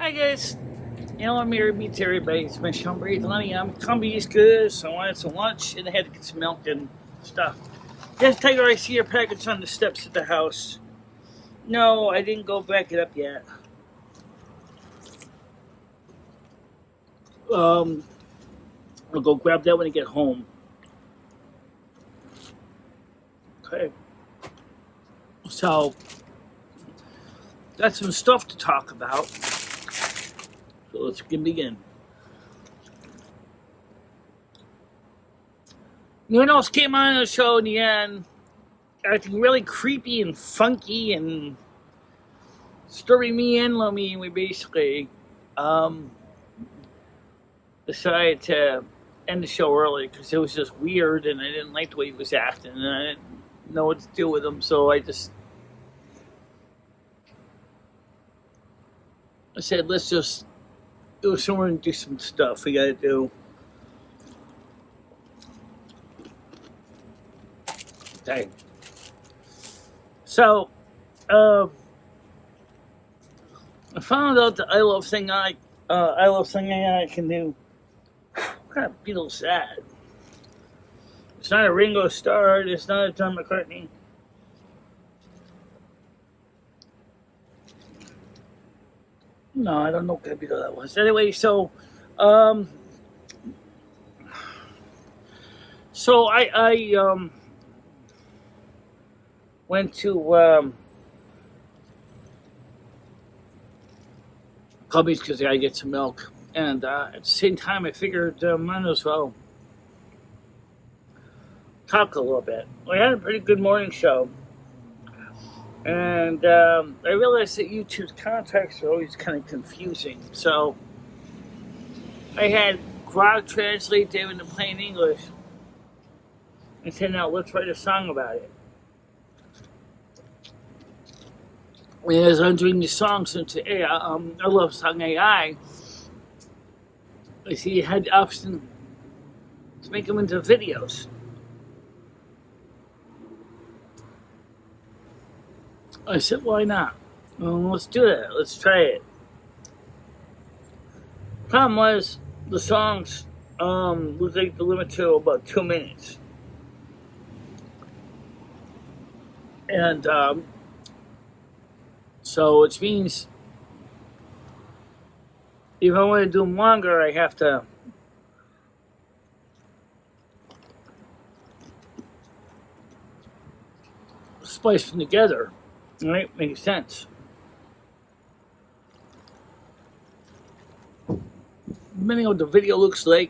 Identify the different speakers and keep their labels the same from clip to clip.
Speaker 1: Hi guys, I'm here to meet everybody. It's Michele Marie Dalene. I'm comfy as good, so I wanted some lunch and I had to get some milk and stuff. Just tell you, I see your package on the steps of the house. No, I didn't go back it up yet. I'll go grab that when I get home. Okay. So, got some stuff to talk about. So let's begin. No one else came on the show in the end, acting really creepy and funky and stirring me and Lomi. We basically decided to end the show early because it was just weird and I didn't like the way he was acting and I didn't know what to do with him, so I said, let's just go somewhere and do some stuff we gotta do. Okay. So, I found out the I Love thing I can do. What kind of Beatles is that? It's not a Ringo Starr. It's not a John McCartney. No, I don't know what kind of Beatle that was. Anyway, so I went to Cubby's because I gotta get some milk, and at the same time, I figured might as well talk a little bit. We had a pretty good morning show, and I realized that YouTube's contacts are always kind of confusing. So I had Grok translate them into plain English and said, "Now let's write a song about it." And as I'm doing the songs into I Love Song AI, I see you had the option to make them into videos. I said, why not? Well, let's do it. Let's try it. Problem was, the songs was like the limit to about 2 minutes. And so, which means if I want to do them longer, I have to splice them together. Right? Makes sense. Depending on what the video looks like.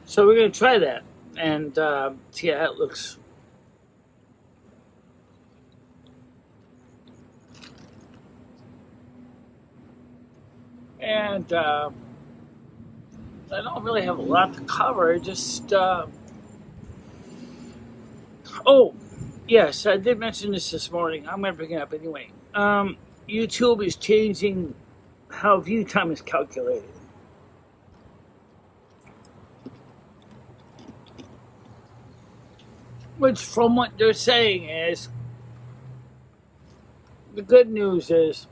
Speaker 1: So we're going to try that and see how it looks. And I don't really have a lot to cover. Just oh, yes, I did mention this morning. I'm going to bring it up anyway. YouTube is changing how view time is calculated. Which, from what they're saying, is the good news is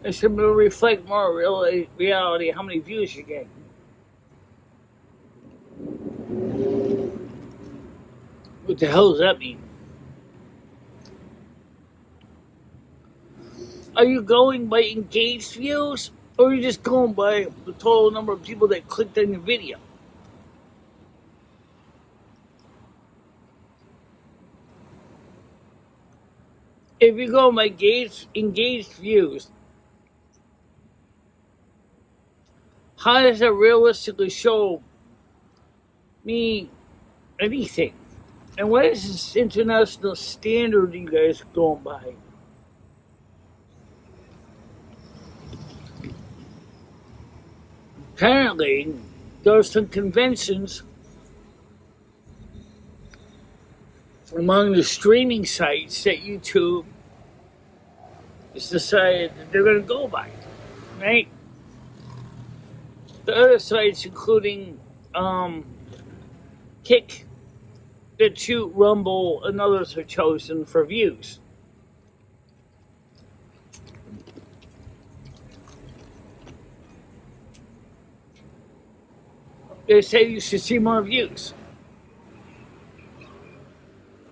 Speaker 1: it should reflect more reality how many views you get. What the hell does that mean? Are you going by engaged views, or are you just going by the total number of people that clicked on your video? If you go by engaged views, how does that realistically show me anything? And what is this international standard you guys going by? Apparently, there are some conventions among the streaming sites that YouTube has decided that they're going to go by. right? The other sites, including Kick, BitChute, Rumble, and others, are chosen for views. They say you should see more views.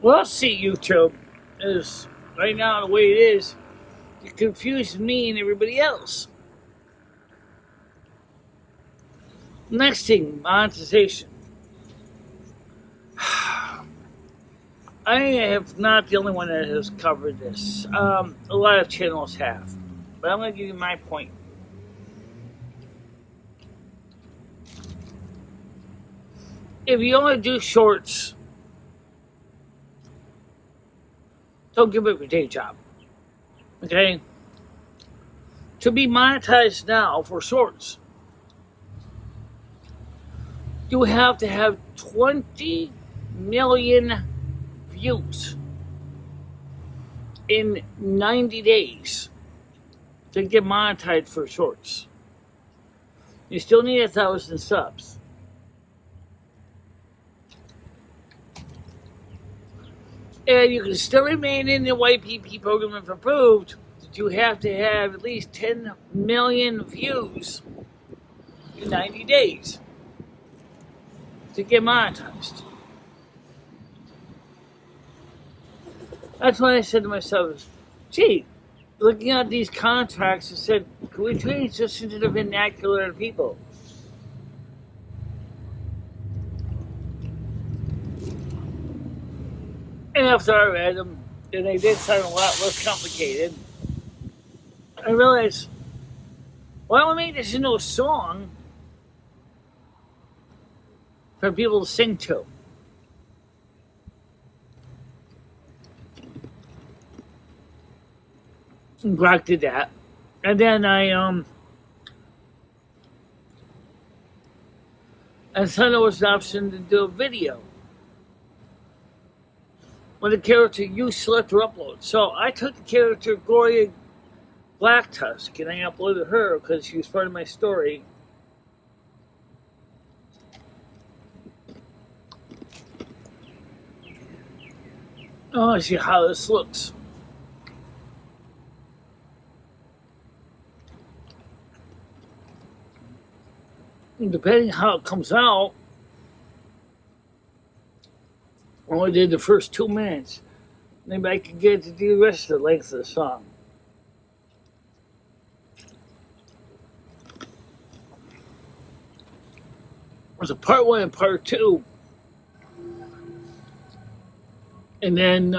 Speaker 1: Well, see, YouTube is right now the way it is. It confuses me and everybody else. Next thing, monetization. I am not the only one that has covered this. A lot of channels have. But I'm going to give you my point. If you only do shorts, don't give up your day job. Okay? To be monetized now for shorts, you have to have 20 million views in 90 days to get monetized for shorts. You still need 1,000 subs. And you can still remain in the YPP program if approved, but you have to have at least 10 million views in 90 days to get monetized. That's why I said to myself, gee, looking at these contracts, I said, can we change this into the vernacular of people? And after I read them, and they did sound a lot less complicated, I realized, why don't we make this into a song for people to sing to? And Grok did that. And then I said there was an option to do a video with the character you select or upload. So I took the character Gloria Blacktusk and I uploaded her because she was part of my story. Oh, I see how this looks. And depending how it comes out, I only did the first 2 minutes. Maybe I could get to do the rest of the length of the song. There's a part 1 and part 2. And then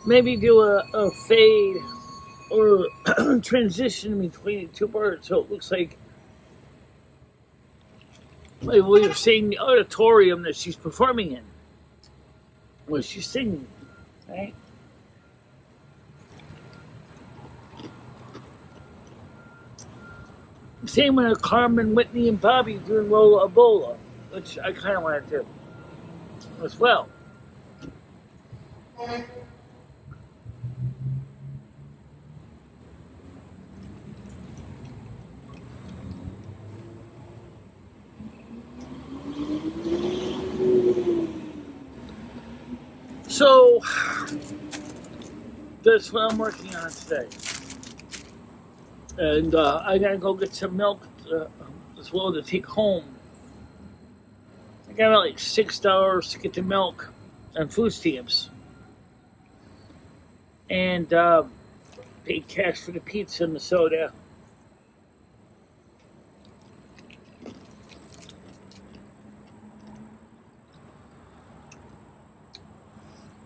Speaker 1: maybe do a fade or transition between the 2 parts so it looks like we're seeing the auditorium that she's performing in. Where she's singing, right? Same with Carmen, Whitney, and Bobby doing Rolla Ebola, which I kind of want to do as well. So, that's what I'm working on today. And I gotta go get some milk as well to take home. I got about like $6 to get the milk and food stamps. And pay cash for the pizza and the soda.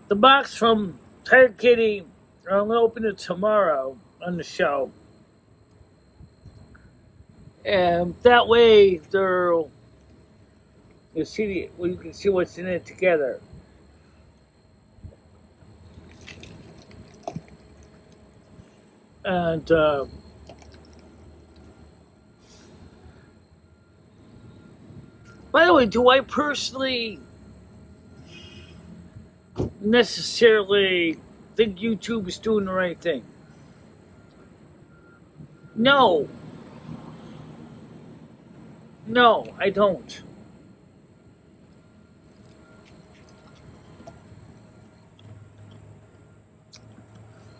Speaker 1: The box from Tired Kitty, I'm going to open it tomorrow on the show. And that way, you can see what's in it together. And by the way, do I personally necessarily think YouTube is doing the right thing? No, no, I don't.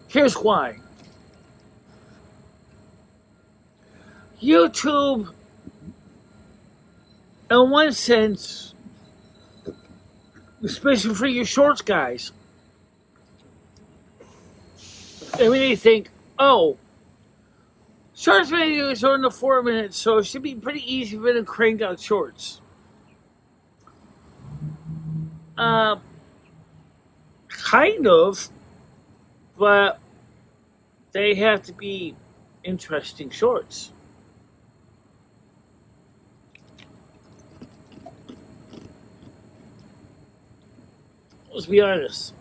Speaker 1: Here's why. YouTube, in one sense, especially for your shorts guys, I mean, they think, oh, shorts videos are under 4 minutes, so it should be pretty easy for them to crank out shorts. Kind of, but they have to be interesting shorts. Let's be honest.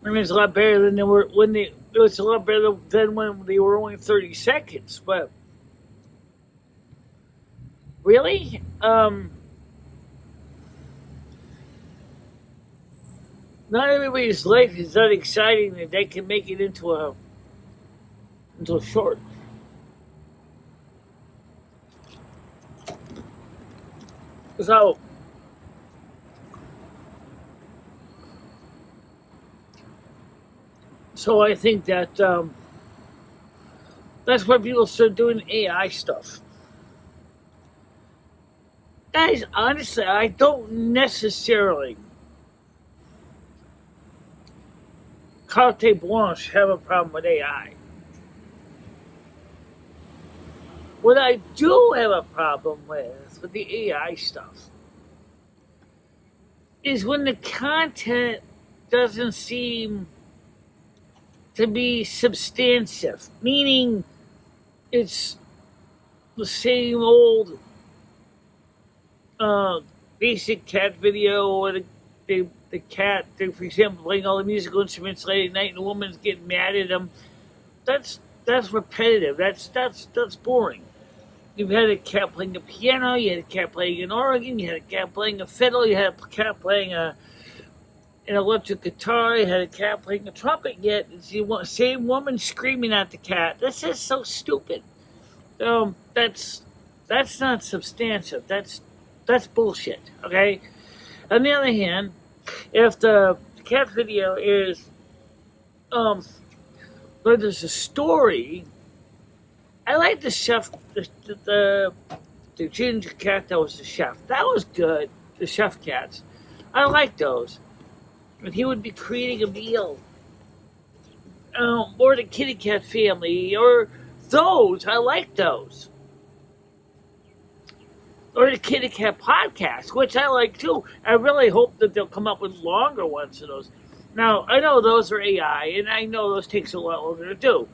Speaker 1: I mean, it's a lot better than they were when they. It was a lot better than when they were only 30 seconds. But really, not everybody's life is that exciting that they can make it into a short. So I think that that's why people start doing AI stuff. Guys, honestly, I don't necessarily carte blanche have a problem with AI. What I do have a problem with the AI stuff is when the content doesn't seem to be substantive, meaning it's the same old basic cat video, or the cat, for example, playing all the musical instruments late at night, and the woman's getting mad at him. That's repetitive. That's boring. You've had a cat playing the piano, you had a cat playing an organ, you had a cat playing a fiddle, you had a cat playing an electric guitar, you had a cat playing a trumpet, yet it's the same woman screaming at the cat. This is so stupid. That's not substantive. That's bullshit, okay? On the other hand, if the cat video is where there's a story, I like the chef, the ginger cat that was the chef. That was good, the chef cats. I like those. And he would be creating a meal. Or the kitty cat family, or those. I like those. Or the kitty cat podcast, which I like too. I really hope that they'll come up with longer ones of those. Now, I know those are AI, and I know those takes a lot longer to do.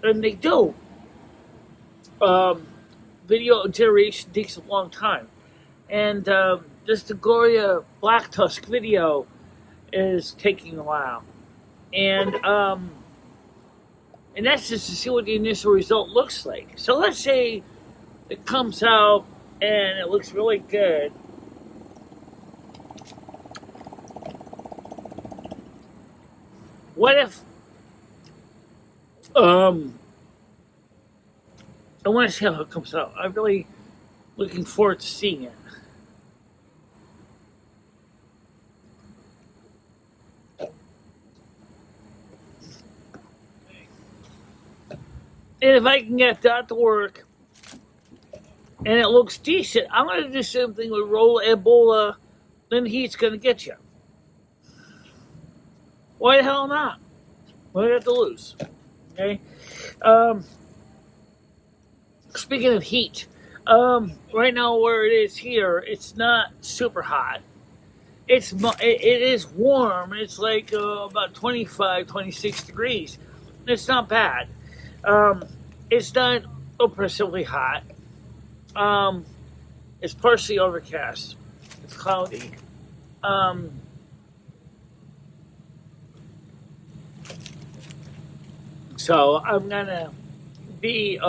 Speaker 1: And they do. Video generation takes a long time. And just the Gloria Blacktusk video is taking a while. And that's just to see what the initial result looks like. So let's say it comes out and it looks really good. What if I want to see how it comes out. I'm really looking forward to seeing it. And if I can get that to work and it looks decent, I'm going to do something with roll Ebola, then heat's going to get you. Why the hell not? What do I have to lose? Okay? Speaking of heat, right now where it is here, it's not super hot. It is warm. It's like about 25, 26 degrees. It's not bad. It's not oppressively hot. It's partially overcast. It's cloudy. So I'm gonna be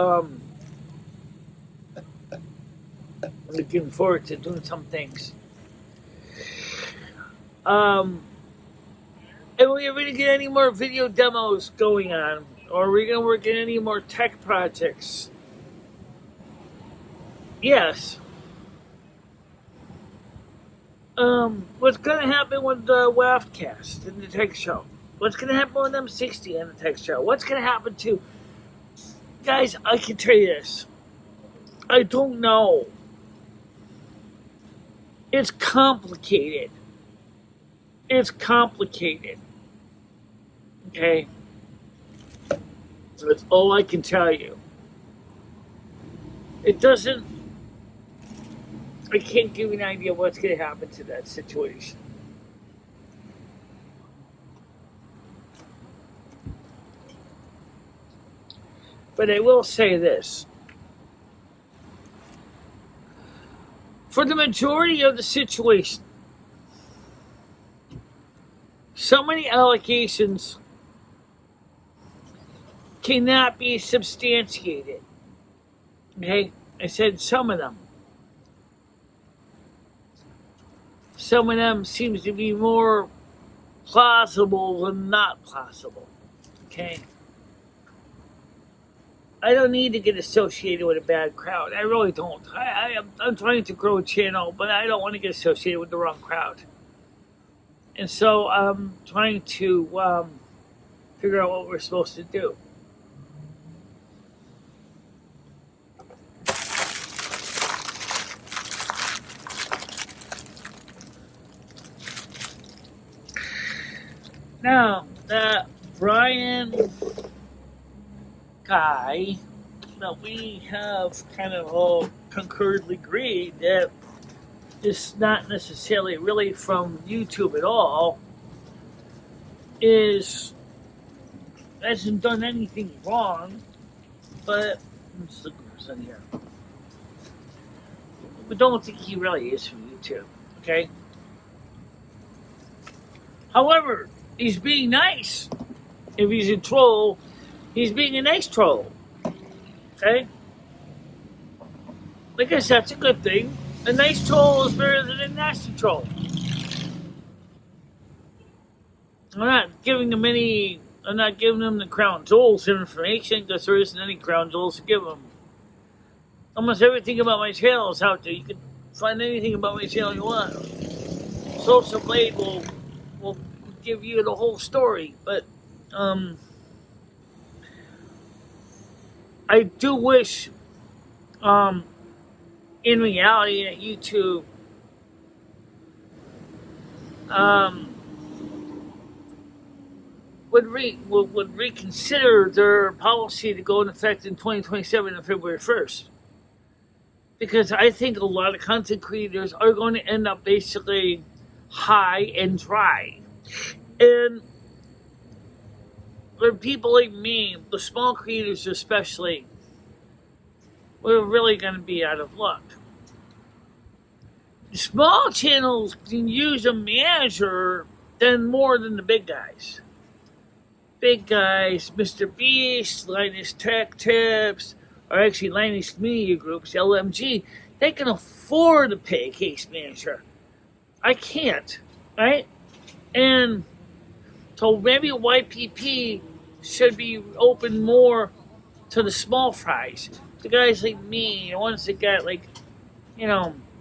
Speaker 1: looking forward to doing some things. And we're going to get any more video demos going on. Or are we going to work in any more tech projects? Yes. What's going to happen with the Waftcast and the tech show? What's going to happen with M60 and the tech show? What's going to happen to... Guys, I can tell you this. I don't know. It's complicated. It's complicated. Okay? That's all I can tell you. It doesn't... I can't give you an idea what's going to happen to that situation. But I will say this. For the majority of the situation, so many allegations cannot be substantiated. Okay? I said some of them. Some of them seems to be more plausible than not plausible. Okay? I don't need to get associated with a bad crowd. I really don't. I'm trying to grow a channel, but I don't want to get associated with the wrong crowd. And so I'm trying to figure out what we're supposed to do. Now, that Brian guy that we have kind of all concurrently agreed that is not necessarily really from YouTube at all, hasn't done anything wrong, but let's look for something here. We don't think he really is from YouTube, okay? However, he's being nice. If he's a troll, he's being a nice troll. Okay? I guess that's a good thing. A nice troll is better than a nasty troll. I'm not giving them the crown jewels information because there isn't any crown jewels to give them. Almost everything about my channel is out there. You can find anything about my channel you want. Social Blade will give you the whole story, but I do wish in reality that YouTube would reconsider their policy to go in effect in 2027 on February 1st. Because I think a lot of content creators are going to end up basically high and dry. And for people like me, the small creators especially, we're really going to be out of luck. The small channels can use a manager more than the big guys. Big guys, Mr. Beast, Linus Tech Tips, or actually Linus Media Groups, LMG, they can afford to pay a case manager. I can't, right? And so maybe YPP should be open more to the small fries. The guys like me, the ones that got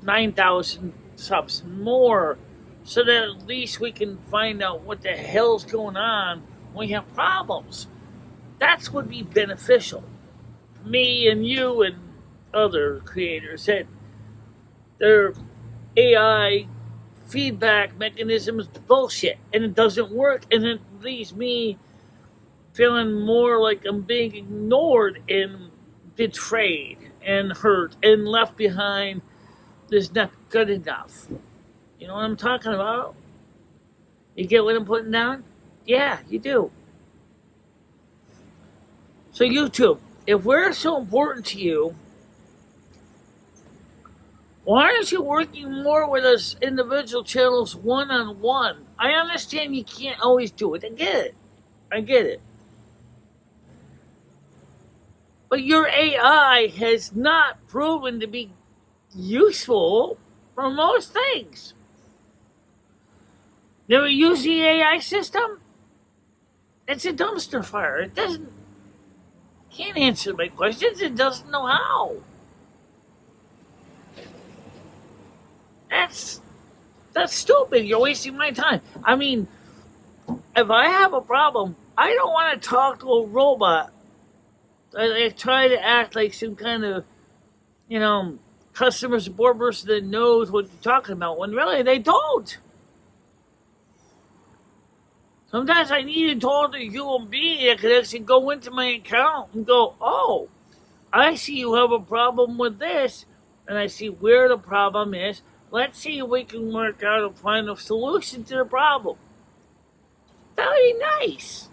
Speaker 1: 9,000 subs more, so that at least we can find out what the hell's going on when we have problems. That's would be beneficial. Me and you and other creators that their AI feedback mechanism is bullshit and it doesn't work, and it leaves me feeling more like I'm being ignored and betrayed and hurt and left behind. Is not good enough. You know what I'm talking about? You get what I'm putting down? Yeah, you do. So YouTube, if we're so important to you, why aren't you working more with us individual channels one-on-one? I understand you can't always do it. I get it. But your AI has not proven to be useful for most things. Never use the AI system? It's a dumpster fire. It doesn't Can't answer my questions. It doesn't know how. That's stupid. You're wasting my time. I mean, if I have a problem, I don't want to talk to a robot. I try to act like some kind of, customer support person that knows what you're talking about, when really they don't. Sometimes I need to talk to a human being that can actually go into my account and go, oh, I see you have a problem with this, and I see where the problem is. Let's see if we can work out and find a solution to the problem. That would be nice.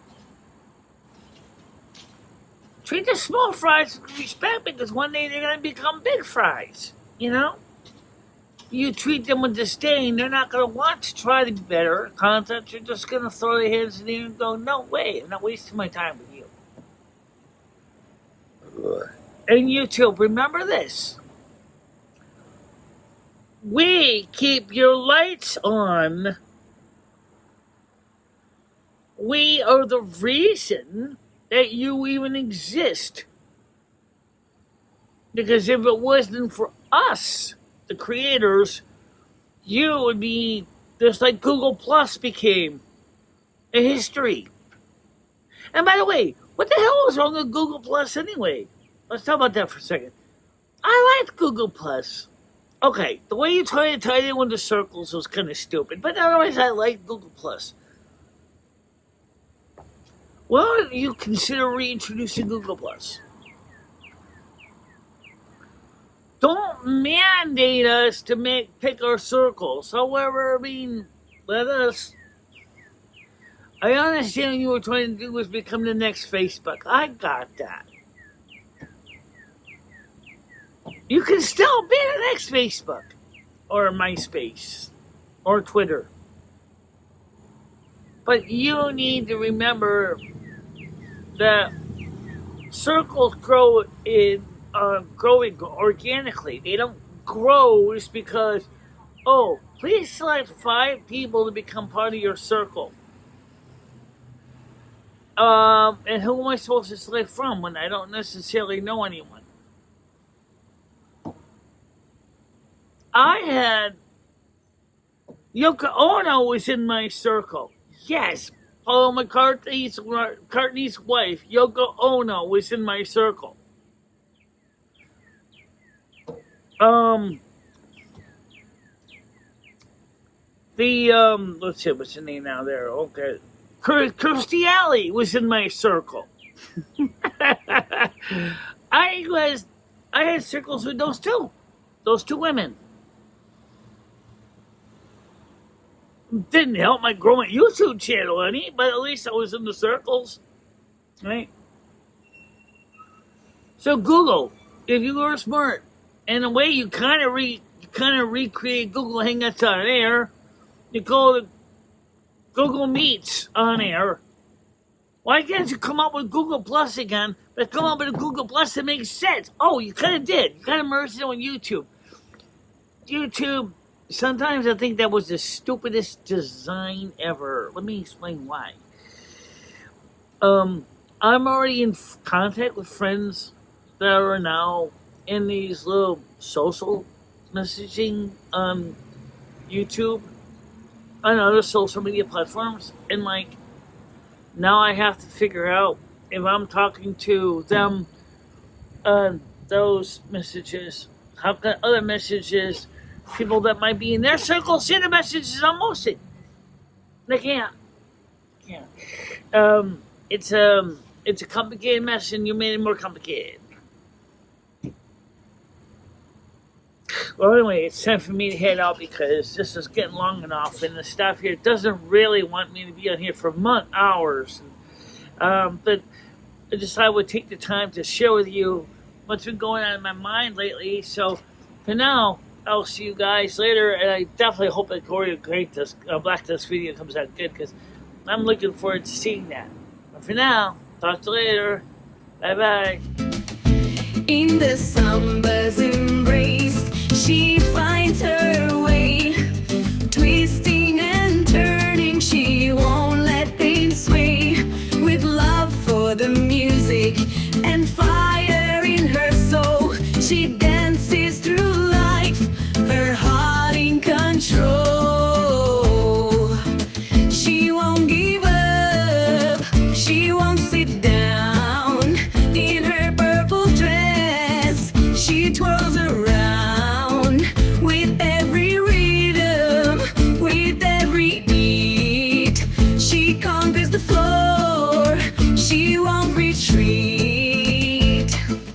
Speaker 1: Treat the small fries with respect, because one day they're going to become big fries, You treat them with disdain, they're not going to want to try to be better content. You're just going to throw their hands in the air and go, no way, I'm not wasting my time with you. And YouTube, remember this. We keep your lights on. We are the reason that you even exist. Because if it wasn't for us, the creators, you would be just like Google Plus became a history. And by the way, what the hell was wrong with Google Plus anyway? Let's talk about that for a second. I liked Google Plus. Okay, the way you tried to tie it into circles was kind of stupid, but otherwise I liked Google Plus. Why don't you consider reintroducing Google Plus? Don't mandate us to pick our circles. However, let us. I understand what you were trying to do was become the next Facebook. I got that. You can still be the next Facebook, or MySpace, or Twitter. But you need to remember that circles grow growing organically. They don't grow just because, please select 5 people to become part of your circle. And who am I supposed to select from when I don't necessarily know anyone? I had Yoko Ono was in my circle. Yes, Paul McCartney's wife, Yoko Ono, was in my circle. Let's see, what's the name now there? Okay. Kirstie Alley was in my circle. I had circles with those two women. Didn't help my growing YouTube channel any, but at least I was in the circles, right? So Google, if you were smart, in a way you kind of recreate Google Hangouts on air. You call it Google Meets on air. Why can't you come up with Google Plus again, but come up with a Google Plus that makes sense? Oh, you kind of did. You kind of merged it on YouTube. YouTube. Sometimes I think that was the stupidest design ever. Let me explain why. I'm already in contact with friends that are now in these little social messaging on YouTube and other social media platforms. And now I have to figure out if I'm talking to them on those messages, how can other messages, people that might be in their circle, see the messages I'm posting. They can't. It's a complicated mess, and you made it more complicated. Well, anyway, it's time for me to head out because this is getting long enough, and the staff here doesn't really want me to be on here for hours. But I decided I would take the time to share with you what's been going on in my mind lately. So for now, I'll see you guys later, and I definitely hope that Gloria Blacktusk video comes out good, because I'm looking forward to seeing that. But for now, talk to you later. Bye-bye.
Speaker 2: In the summer's embrace, she finds her way, twisting and turning, she won't let things sway, with love for the music and She